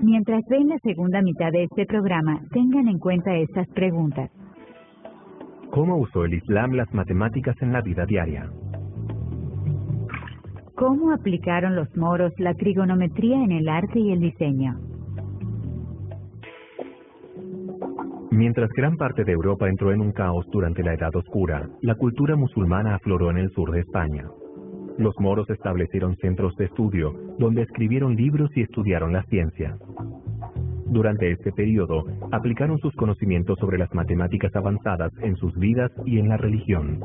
Mientras ven la segunda mitad de este programa, tengan en cuenta estas preguntas. ¿Cómo usó el Islam las matemáticas en la vida diaria? ¿Cómo aplicaron los moros la trigonometría en el arte y el diseño? Mientras gran parte de Europa entró en un caos durante la Edad Oscura, la cultura musulmana afloró en el sur de España. Los moros establecieron centros de estudio, donde escribieron libros y estudiaron la ciencia. Durante este periodo, aplicaron sus conocimientos sobre las matemáticas avanzadas en sus vidas y en la religión.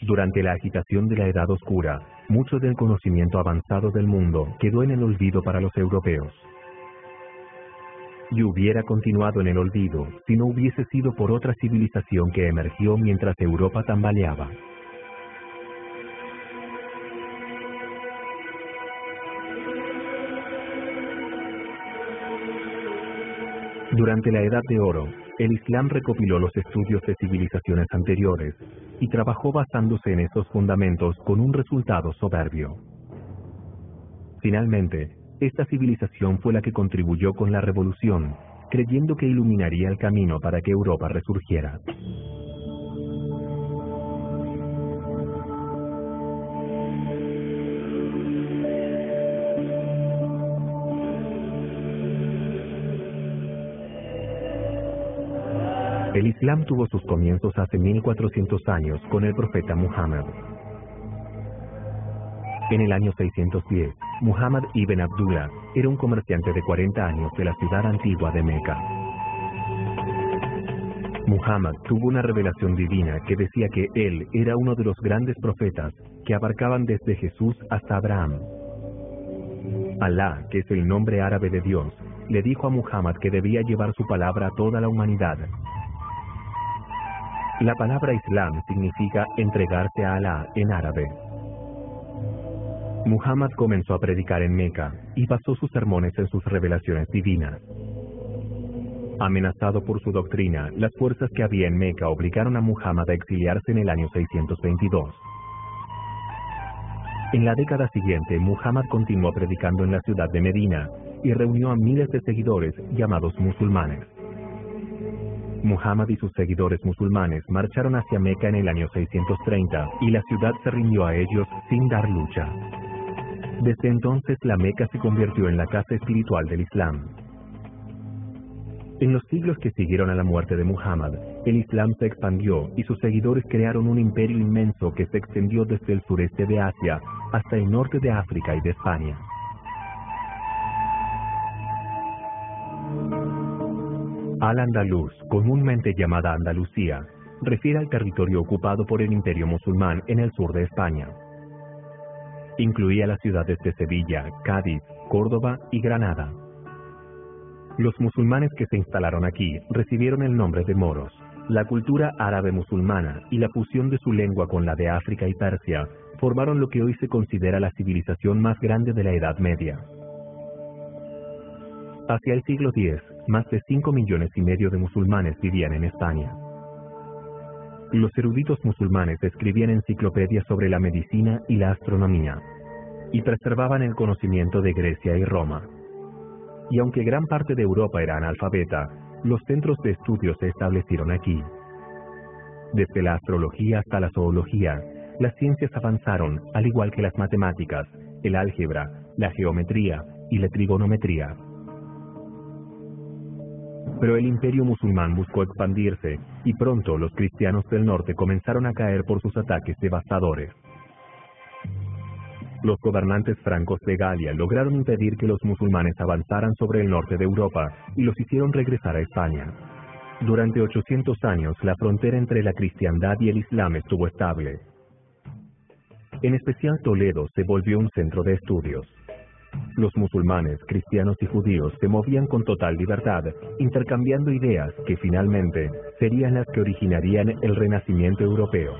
Durante la agitación de la Edad Oscura, mucho del conocimiento avanzado del mundo quedó en el olvido para los europeos. Y hubiera continuado en el olvido si no hubiese sido por otra civilización que emergió mientras Europa tambaleaba. Durante la Edad de Oro, el Islam recopiló los estudios de civilizaciones anteriores y trabajó basándose en esos fundamentos con un resultado soberbio. Finalmente, esta civilización fue la que contribuyó con la revolución, creyendo que iluminaría el camino para que Europa resurgiera. El Islam tuvo sus comienzos hace 1400 años con el profeta Muhammad. En el año 610, Muhammad ibn Abdullah era un comerciante de 40 años de la ciudad antigua de Meca. Muhammad tuvo una revelación divina que decía que él era uno de los grandes profetas que abarcaban desde Jesús hasta Abraham. Alá, que es el nombre árabe de Dios, le dijo a Muhammad que debía llevar su palabra a toda la humanidad. La palabra Islam significa entregarse a Alá en árabe. Muhammad comenzó a predicar en Meca y basó sus sermones en sus revelaciones divinas. Amenazado por su doctrina, las fuerzas que había en Meca obligaron a Muhammad a exiliarse en el año 622. En la década siguiente, Muhammad continuó predicando en la ciudad de Medina y reunió a miles de seguidores llamados musulmanes. Muhammad y sus seguidores musulmanes marcharon hacia Meca en el año 630 y la ciudad se rindió a ellos sin dar lucha. Desde entonces la Meca se convirtió en la casa espiritual del Islam. En los siglos que siguieron a la muerte de Muhammad, el Islam se expandió y sus seguidores crearon un imperio inmenso que se extendió desde el sureste de Asia hasta el norte de África y de España. Al-Andalus, comúnmente llamada Andalucía, refiere al territorio ocupado por el imperio musulmán en el sur de España. Incluía las ciudades de Sevilla, Cádiz, Córdoba y Granada. Los musulmanes que se instalaron aquí recibieron el nombre de moros. La cultura árabe musulmana y la fusión de su lengua con la de África y Persia formaron lo que hoy se considera la civilización más grande de la Edad Media. Hacia el siglo X, más de 5,5 millones de musulmanes vivían en España. Los eruditos musulmanes escribían enciclopedias sobre la medicina y la astronomía, y preservaban el conocimiento de Grecia y Roma. Y aunque gran parte de Europa era analfabeta, los centros de estudio se establecieron aquí. Desde la astrología hasta la zoología, las ciencias avanzaron, al igual que las matemáticas, el álgebra, la geometría y la trigonometría. Pero el imperio musulmán buscó expandirse y pronto los cristianos del norte comenzaron a caer por sus ataques devastadores. Los gobernantes francos de Galia lograron impedir que los musulmanes avanzaran sobre el norte de Europa y los hicieron regresar a España. Durante 800 años la frontera entre la cristiandad y el Islam estuvo estable. En especial Toledo se volvió un centro de estudios. Los musulmanes, cristianos y judíos se movían con total libertad, intercambiando ideas que finalmente serían las que originarían el Renacimiento europeo.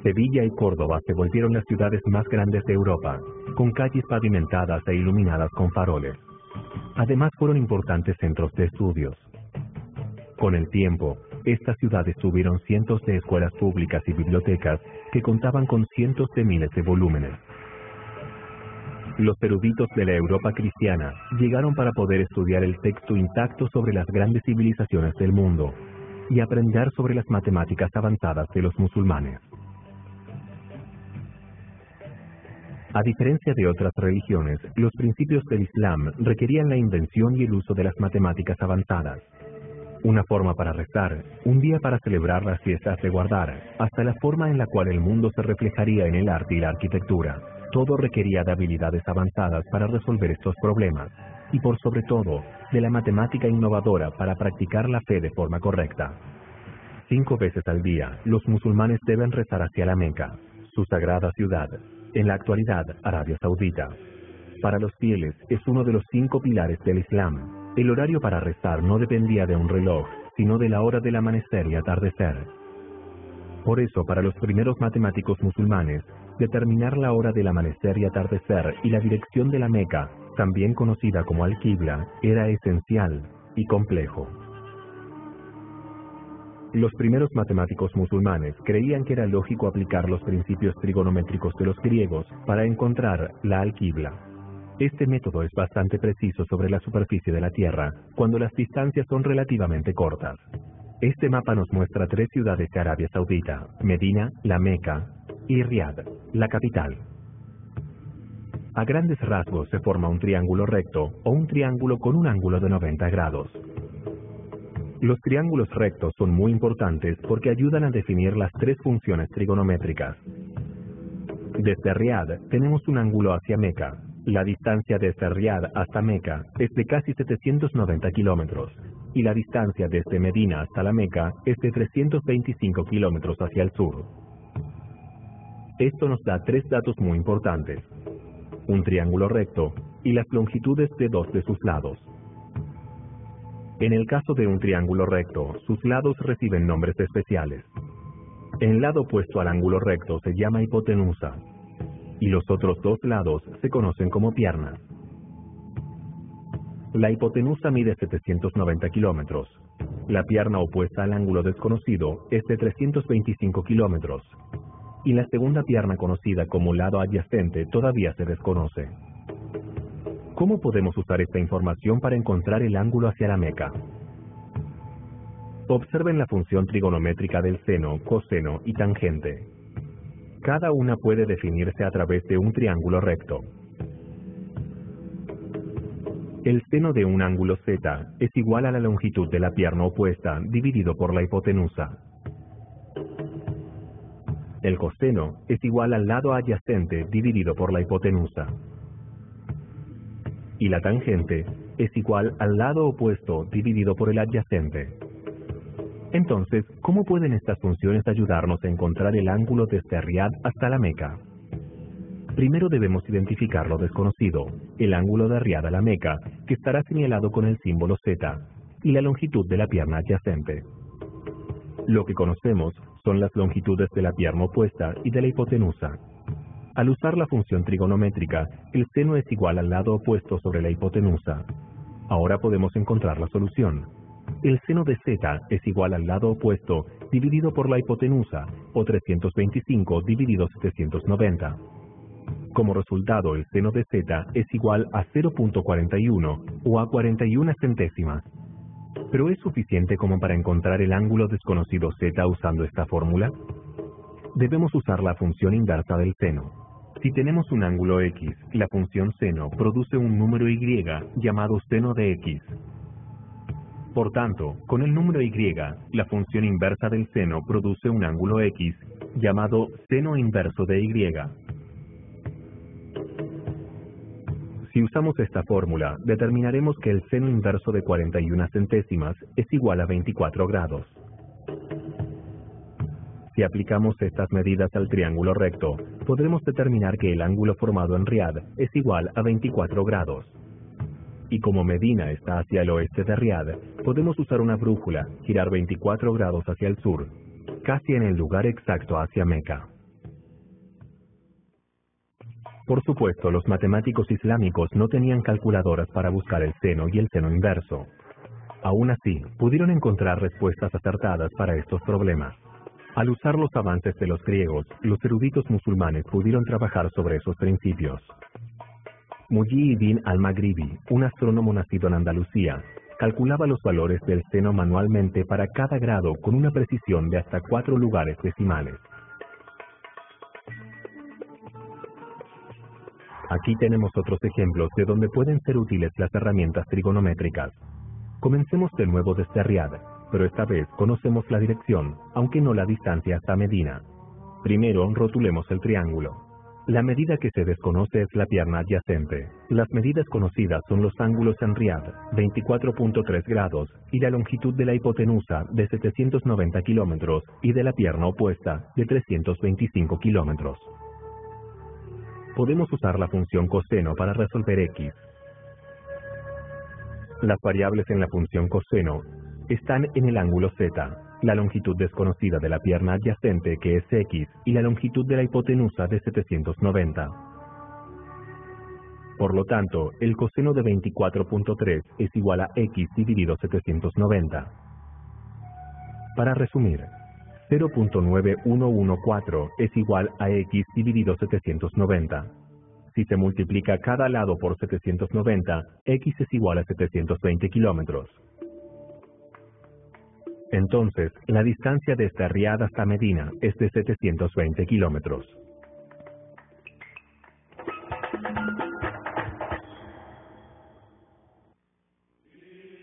Sevilla y Córdoba se volvieron las ciudades más grandes de Europa, con calles pavimentadas e iluminadas con faroles. Además fueron importantes centros de estudios. Con el tiempo, estas ciudades tuvieron cientos de escuelas públicas y bibliotecas que contaban con cientos de miles de volúmenes. Los eruditos de la Europa cristiana llegaron para poder estudiar el texto intacto sobre las grandes civilizaciones del mundo y aprender sobre las matemáticas avanzadas de los musulmanes. A diferencia de otras religiones, los principios del Islam requerían la invención y el uso de las matemáticas avanzadas. Una forma para rezar, un día para celebrar las fiestas de guardar, hasta la forma en la cual el mundo se reflejaría en el arte y la arquitectura. Todo requería de habilidades avanzadas para resolver estos problemas, y por sobre todo, de la matemática innovadora para practicar la fe de forma correcta. 5 veces al día, los musulmanes deben rezar hacia la Meca, su sagrada ciudad, en la actualidad Arabia Saudita. Para los fieles es uno de los 5 pilares del Islam. El horario para rezar no dependía de un reloj, sino de la hora del amanecer y atardecer. Por eso, para los primeros matemáticos musulmanes, determinar la hora del amanecer y atardecer y la dirección de la Meca, también conocida como Al-Qibla, era esencial y complejo. Los primeros matemáticos musulmanes creían que era lógico aplicar los principios trigonométricos de los griegos para encontrar la Al-Qibla. Este método es bastante preciso sobre la superficie de la Tierra, cuando las distancias son relativamente cortas. Este mapa nos muestra 3 ciudades de Arabia Saudita: Medina, la Meca y Riad, la capital. A grandes rasgos se forma un triángulo recto o un triángulo con un ángulo de 90 grados. Los triángulos rectos son muy importantes porque ayudan a definir las 3 funciones trigonométricas. Desde Riad tenemos un ángulo hacia Meca. La distancia desde Riad hasta Meca es de casi 790 kilómetros y la distancia desde Medina hasta la Meca es de 325 kilómetros hacia el sur. Esto nos da 3 datos muy importantes: un triángulo recto y las longitudes de 2 de sus lados. En el caso de un triángulo recto, sus lados reciben nombres especiales. El lado opuesto al ángulo recto se llama hipotenusa, y los otros 2 lados se conocen como piernas. La hipotenusa mide 790 kilómetros. La pierna opuesta al ángulo desconocido es de 325 kilómetros. Y la segunda pierna, conocida como lado adyacente, todavía se desconoce. ¿Cómo podemos usar esta información para encontrar el ángulo hacia la Meca? Observen la función trigonométrica del seno, coseno y tangente. Cada una puede definirse a través de un triángulo recto. El seno de un ángulo Z es igual a la longitud de la pierna opuesta dividido por la hipotenusa. El coseno es igual al lado adyacente dividido por la hipotenusa. Y la tangente es igual al lado opuesto dividido por el adyacente. Entonces, ¿cómo pueden estas funciones ayudarnos a encontrar el ángulo desde Riad hasta la Meca? Primero debemos identificar lo desconocido, el ángulo de Riad a la Meca, que estará señalado con el símbolo Z, y la longitud de la pierna adyacente. Lo que conocemos son las longitudes de la pierna opuesta y de la hipotenusa. Al usar la función trigonométrica, el seno es igual al lado opuesto sobre la hipotenusa. Ahora podemos encontrar la solución. El seno de Z es igual al lado opuesto dividido por la hipotenusa, o 325 dividido 790. Como resultado, el seno de Z es igual a 0.41 o a 41 centésimas. ¿Pero es suficiente como para encontrar el ángulo desconocido Z usando esta fórmula? Debemos usar la función inversa del seno. Si tenemos un ángulo X, la función seno produce un número Y llamado seno de X. Por tanto, con el número Y, la función inversa del seno produce un ángulo X llamado seno inverso de Y. Si usamos esta fórmula, determinaremos que el seno inverso de 41 centésimas es igual a 24 grados. Si aplicamos estas medidas al triángulo recto, podremos determinar que el ángulo formado en Riad es igual a 24 grados. Y como Medina está hacia el oeste de Riad, podemos usar una brújula, girar 24 grados hacia el sur, casi en el lugar exacto hacia Meca. Por supuesto, los matemáticos islámicos no tenían calculadoras para buscar el seno y el seno inverso. Aún así, pudieron encontrar respuestas acertadas para estos problemas. Al usar los avances de los griegos, los eruditos musulmanes pudieron trabajar sobre esos principios. Muhyiddin al-Maghribi, un astrónomo nacido en Andalucía, calculaba los valores del seno manualmente para cada grado con una precisión de hasta 4 lugares decimales. Aquí tenemos otros ejemplos de donde pueden ser útiles las herramientas trigonométricas. Comencemos de nuevo desde Riad, pero esta vez conocemos la dirección, aunque no la distancia hasta Medina. Primero, rotulemos el triángulo. La medida que se desconoce es la pierna adyacente. Las medidas conocidas son los ángulos en Riad, 24.3 grados, y la longitud de la hipotenusa, de 790 kilómetros, y de la pierna opuesta, de 325 kilómetros. Podemos usar la función coseno para resolver x. Las variables en la función coseno están en el ángulo z, la longitud desconocida de la pierna adyacente, que es x, y la longitud de la hipotenusa de 790. Por lo tanto, el coseno de 24.3 es igual a x dividido 790. Para resumir, 0.9114 es igual a x dividido 790. Si se multiplica cada lado por 790, x es igual a 720 kilómetros. Entonces, la distancia desde Riad hasta Medina es de 720 kilómetros.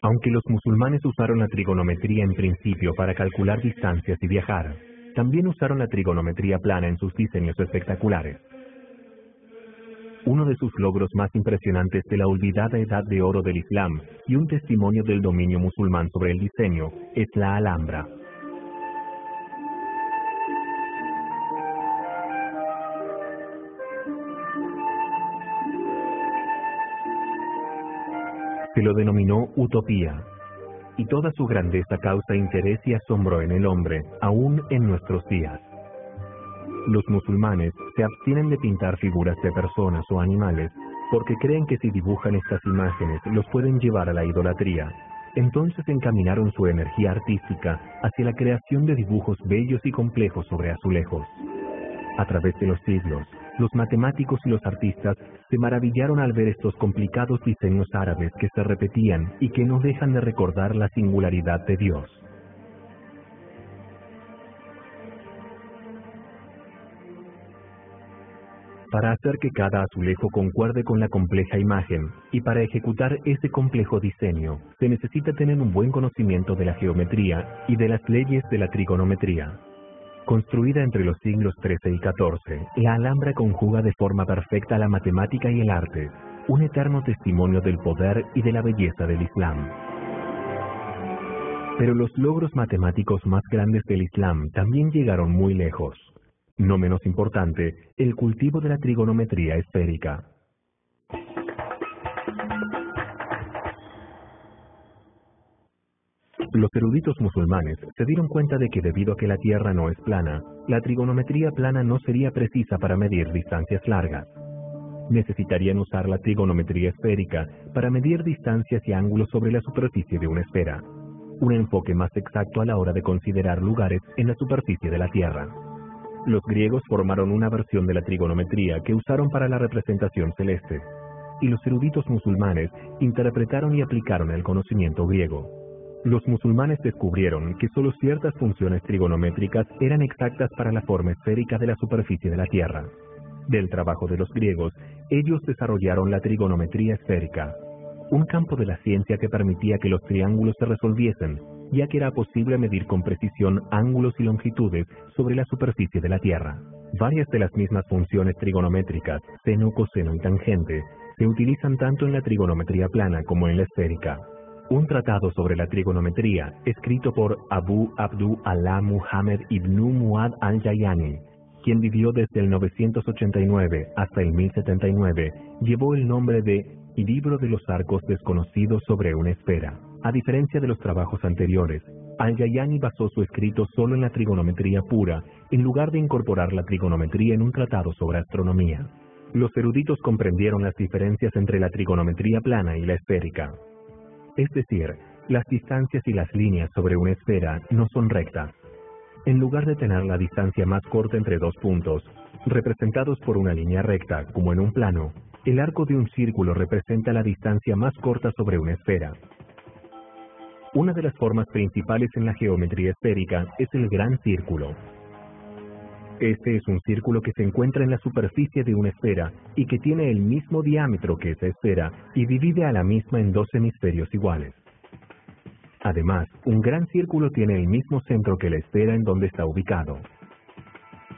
Aunque los musulmanes usaron la trigonometría en principio para calcular distancias y viajar, también usaron la trigonometría plana en sus diseños espectaculares. Uno de sus logros más impresionantes de la olvidada edad de oro del Islam y un testimonio del dominio musulmán sobre el diseño es la Alhambra. Se lo denominó utopía, y toda su grandeza causa interés y asombro en el hombre, aún en nuestros días. Los musulmanes se abstienen de pintar figuras de personas o animales porque creen que si dibujan estas imágenes los pueden llevar a la idolatría. Entonces encaminaron su energía artística hacia la creación de dibujos bellos y complejos sobre azulejos. A través de los siglos, los matemáticos y los artistas se maravillaron al ver estos complicados diseños árabes que se repetían y que no dejan de recordar la singularidad de Dios. Para hacer que cada azulejo concuerde con la compleja imagen, y para ejecutar ese complejo diseño, se necesita tener un buen conocimiento de la geometría y de las leyes de la trigonometría. Construida entre los siglos XIII y XIV, la Alhambra conjuga de forma perfecta la matemática y el arte, un eterno testimonio del poder y de la belleza del Islam. Pero los logros matemáticos más grandes del Islam también llegaron muy lejos. No menos importante, el cultivo de la trigonometría esférica. Los eruditos musulmanes se dieron cuenta de que debido a que la Tierra no es plana, la trigonometría plana no sería precisa para medir distancias largas. Necesitarían usar la trigonometría esférica para medir distancias y ángulos sobre la superficie de una esfera, un enfoque más exacto a la hora de considerar lugares en la superficie de la Tierra. Los griegos formaron una versión de la trigonometría que usaron para la representación celeste, y los eruditos musulmanes interpretaron y aplicaron el conocimiento griego. Los musulmanes descubrieron que solo ciertas funciones trigonométricas eran exactas para la forma esférica de la superficie de la Tierra. Del trabajo de los griegos, ellos desarrollaron la trigonometría esférica, un campo de la ciencia que permitía que los triángulos se resolviesen, ya que era posible medir con precisión ángulos y longitudes sobre la superficie de la Tierra. Varias de las mismas funciones trigonométricas, seno, coseno y tangente, se utilizan tanto en la trigonometría plana como en la esférica. Un tratado sobre la trigonometría, escrito por Abu Abdu Allah Muhammad ibn Muad al-Jayani, quien vivió desde el 989 hasta el 1079, llevó el nombre de Libro de los Arcos Desconocidos sobre una Esfera. A diferencia de los trabajos anteriores, al-Jayani basó su escrito solo en la trigonometría pura, en lugar de incorporar la trigonometría en un tratado sobre astronomía. Los eruditos comprendieron las diferencias entre la trigonometría plana y la esférica. Es decir, las distancias y las líneas sobre una esfera no son rectas. En lugar de tener la distancia más corta entre dos puntos, representados por una línea recta, como en un plano, El arco de un círculo representa la distancia más corta sobre una esfera. Una de las formas principales en la geometría esférica es el gran círculo. Este es un círculo que se encuentra en la superficie de una esfera y que tiene el mismo diámetro que esa esfera y divide a la misma en dos hemisferios iguales. Además, un gran círculo tiene el mismo centro que la esfera en donde está ubicado.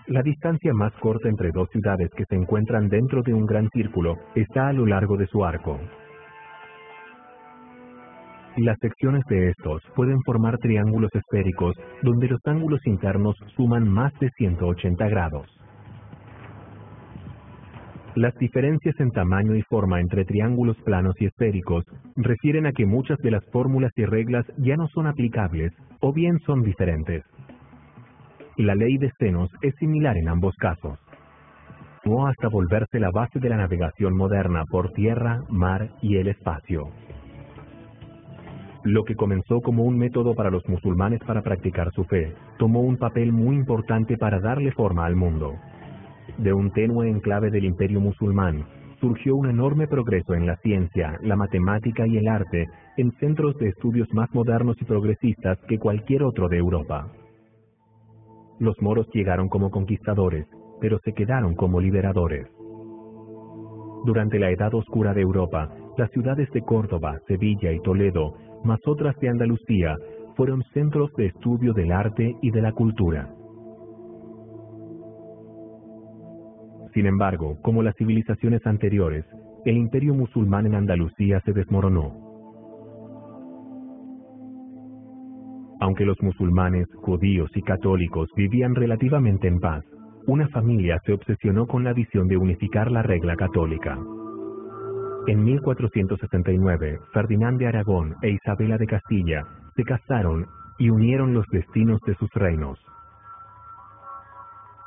La distancia más corta entre dos ciudades que se encuentran dentro de un gran círculo está a lo largo de su arco. Las secciones de estos pueden formar triángulos esféricos donde los ángulos internos suman más de 180 grados. Las diferencias en tamaño y forma entre triángulos planos y esféricos refieren a que muchas de las fórmulas y reglas ya no son aplicables o bien son diferentes. La ley de senos es similar en ambos casos. No hasta volverse la base de la navegación moderna por tierra, mar y el espacio. Lo que comenzó como un método para los musulmanes para practicar su fe, tomó un papel muy importante para darle forma al mundo. De un tenue enclave del imperio musulmán, surgió un enorme progreso en la ciencia, la matemática y el arte, en centros de estudios más modernos y progresistas que cualquier otro de Europa. Los moros llegaron como conquistadores, pero se quedaron como liberadores. Durante la Edad Oscura de Europa, las ciudades de Córdoba, Sevilla y Toledo, más otras de Andalucía, fueron centros de estudio del arte y de la cultura. Sin embargo, como las civilizaciones anteriores, el imperio musulmán en Andalucía se desmoronó. Aunque los musulmanes, judíos y católicos vivían relativamente en paz, una familia se obsesionó con la visión de unificar la regla católica. En 1469, Ferdinand de Aragón e Isabela de Castilla se casaron y unieron los destinos de sus reinos.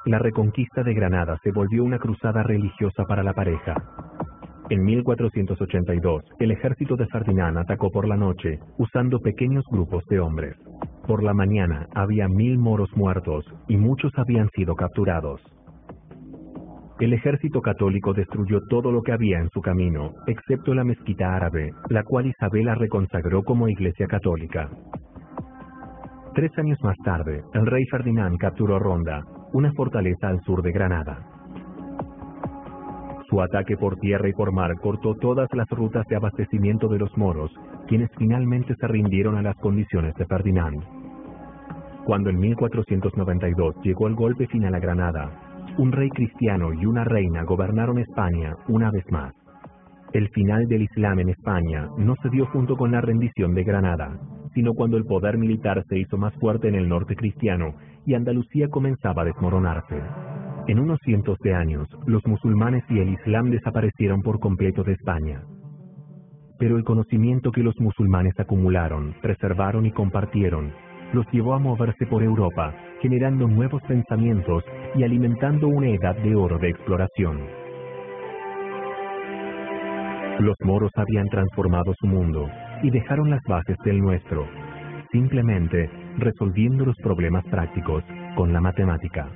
La reconquista de Granada se volvió una cruzada religiosa para la pareja. En 1482, el ejército de Ferdinand atacó por la noche, usando pequeños grupos de hombres. Por la mañana había 1000 moros muertos y muchos habían sido capturados. El ejército católico destruyó todo lo que había en su camino, excepto la mezquita árabe, la cual Isabela reconsagró como iglesia católica. 3 años más tarde, el rey Ferdinand capturó Ronda, una fortaleza al sur de Granada. Su ataque por tierra y por mar cortó todas las rutas de abastecimiento de los moros, quienes finalmente se rindieron a las condiciones de Ferdinand. Cuando en 1492 llegó el golpe final a Granada, un rey cristiano y una reina gobernaron España una vez más. El final del Islam en España no se dio junto con la rendición de Granada, sino cuando el poder militar se hizo más fuerte en el norte cristiano y Andalucía comenzaba a desmoronarse. En unos cientos de años, los musulmanes y el Islam desaparecieron por completo de España. Pero el conocimiento que los musulmanes acumularon, preservaron y compartieron, los llevó a moverse por Europa, generando nuevos pensamientos y alimentando una edad de oro de exploración. Los moros habían transformado su mundo y dejaron las bases del nuestro, simplemente resolviendo los problemas prácticos con la matemática.